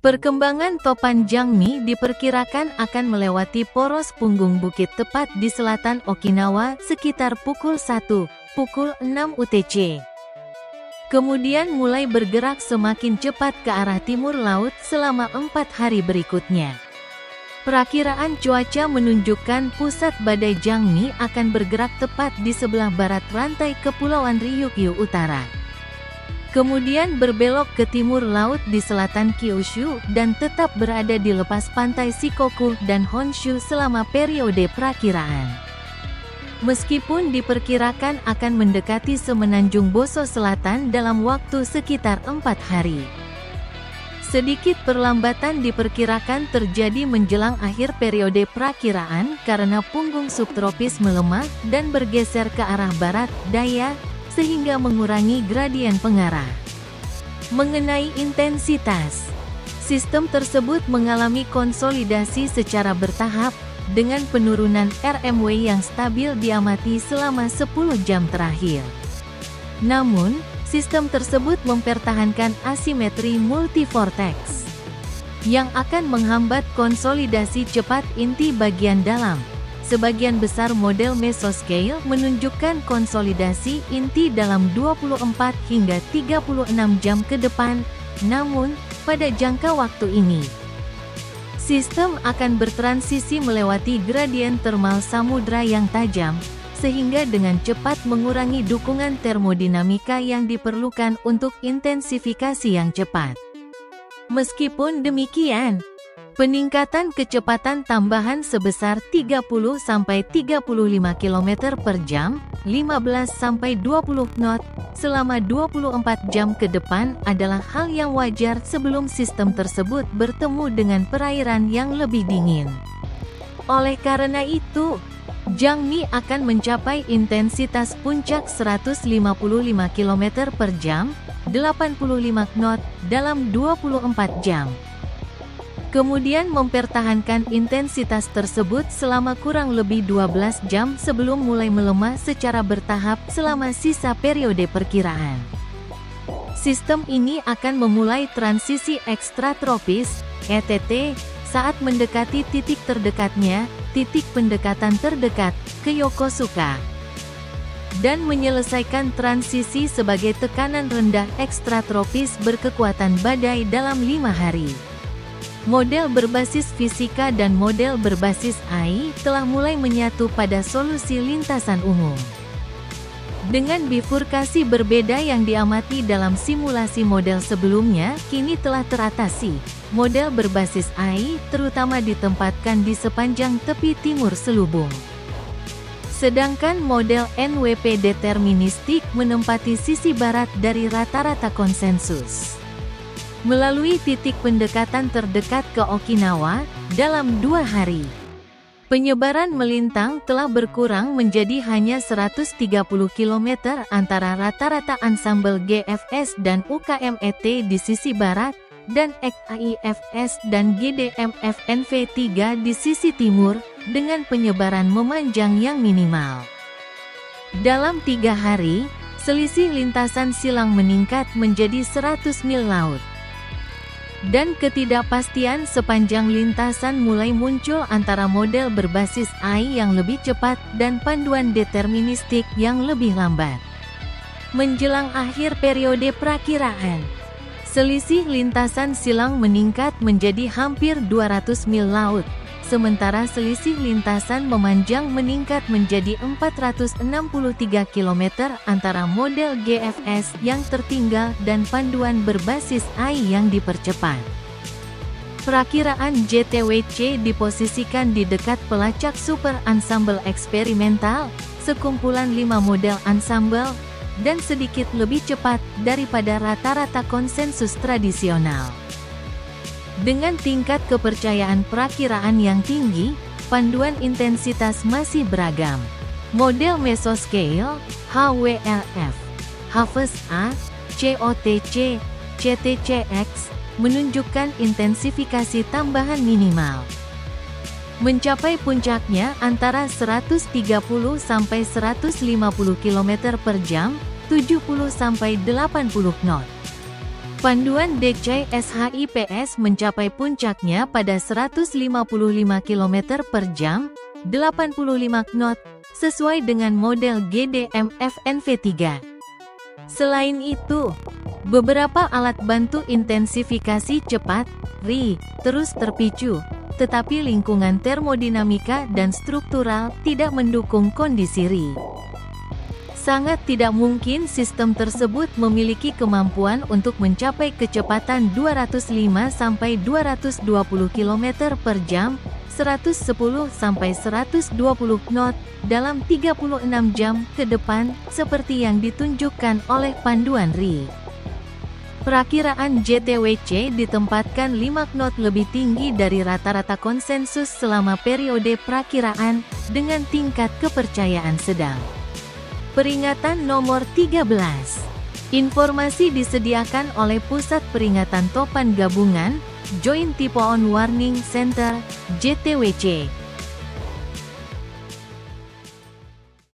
Perkembangan topan Jangmi diperkirakan akan melewati poros punggung bukit tepat di selatan Okinawa sekitar pukul 1, pukul 6 UTC. Kemudian mulai bergerak semakin cepat ke arah timur laut selama 4 hari berikutnya. Perakiraan cuaca menunjukkan pusat badai Jangmi akan bergerak tepat di sebelah barat rantai Kepulauan Ryukyu Utara. Kemudian berbelok ke timur laut di selatan Kyushu dan tetap berada di lepas pantai Shikoku dan Honshu selama periode perakiraan. Meskipun diperkirakan akan mendekati semenanjung Boso Selatan dalam waktu sekitar 4 hari. Sedikit perlambatan diperkirakan terjadi menjelang akhir periode perakiraan karena punggung subtropis melemah dan bergeser ke arah barat daya, sehingga mengurangi gradien pengarah. Mengenai intensitas, sistem tersebut mengalami konsolidasi secara bertahap, dengan penurunan RMW yang stabil diamati selama 10 jam terakhir. Namun, sistem tersebut mempertahankan asimetri multivortex, yang akan menghambat konsolidasi cepat inti bagian dalam. Sebagian besar model mesoscale menunjukkan konsolidasi inti dalam 24 hingga 36 jam ke depan, namun, pada jangka waktu ini, sistem akan bertransisi melewati gradien termal samudra yang tajam, sehingga dengan cepat mengurangi dukungan termodinamika yang diperlukan untuk intensifikasi yang cepat. Meskipun demikian, peningkatan kecepatan tambahan sebesar 30-35 km per jam, 15-20 knot, selama 24 jam ke depan adalah hal yang wajar sebelum sistem tersebut bertemu dengan perairan yang lebih dingin. Oleh karena itu, Jangmi akan mencapai intensitas puncak 155 km per jam, 85 knot, dalam 24 jam. Kemudian mempertahankan intensitas tersebut selama kurang lebih 12 jam sebelum mulai melemah secara bertahap selama sisa periode perkiraan. Sistem ini akan memulai transisi ekstratropis, ETT, saat mendekati titik terdekatnya, titik pendekatan terdekat, ke Yokosuka, dan menyelesaikan transisi sebagai tekanan rendah ekstratropis berkekuatan badai dalam 5 hari. Model berbasis fisika dan model berbasis AI telah mulai menyatu pada solusi lintasan umum. Dengan bifurkasi berbeda yang diamati dalam simulasi model sebelumnya, kini telah teratasi. Model berbasis AI terutama ditempatkan di sepanjang tepi timur selubung. Sedangkan model NWP deterministik menempati sisi barat dari rata-rata konsensus. Melalui titik pendekatan terdekat ke Okinawa, dalam 2 hari, penyebaran melintang telah berkurang menjadi hanya 130 km antara rata-rata ansambel GFS dan UKMET di sisi barat, dan EKAIFS dan GDMFNV3 di sisi timur, dengan penyebaran memanjang yang minimal. Dalam 3 hari, selisih lintasan silang meningkat menjadi 100 mil laut. Dan ketidakpastian sepanjang lintasan mulai muncul antara model berbasis AI yang lebih cepat dan panduan deterministik yang lebih lambat. Menjelang akhir periode perakiraan, selisih lintasan silang meningkat menjadi hampir 200 mil laut, sementara selisih lintasan memanjang meningkat menjadi 463 km antara model GFS yang tertinggal dan panduan berbasis AI yang dipercepat. Perakiraan JTWC diposisikan di dekat pelacak super ensemble eksperimental, sekumpulan 5 model ensemble, dan sedikit lebih cepat daripada rata-rata konsensus tradisional. Dengan tingkat kepercayaan perakiraan yang tinggi, panduan intensitas masih beragam. Model mesoscale, HWLF, HVS-A, COTC, CTCX, menunjukkan intensifikasi tambahan minimal. Mencapai puncaknya antara 130-150 km per jam, 70-80 knot. Panduan DCI SHIPS mencapai puncaknya pada 155 km per jam, 85 knot, sesuai dengan model GDM-F NV3. Selain itu, beberapa alat bantu intensifikasi cepat, RI, terus terpicu, tetapi lingkungan termodinamika dan struktural tidak mendukung kondisi RI. Sangat tidak mungkin sistem tersebut memiliki kemampuan untuk mencapai kecepatan 205–220 km per jam, 110–120 knot, dalam 36 jam ke depan, seperti yang ditunjukkan oleh panduan RI. Perakiraan JTWC ditempatkan 5 knot lebih tinggi dari rata-rata konsensus selama periode perakiraan, dengan tingkat kepercayaan sedang. Peringatan nomor 13. Informasi disediakan oleh Pusat Peringatan Topan Gabungan, Joint Typhoon Warning Center, JTWC.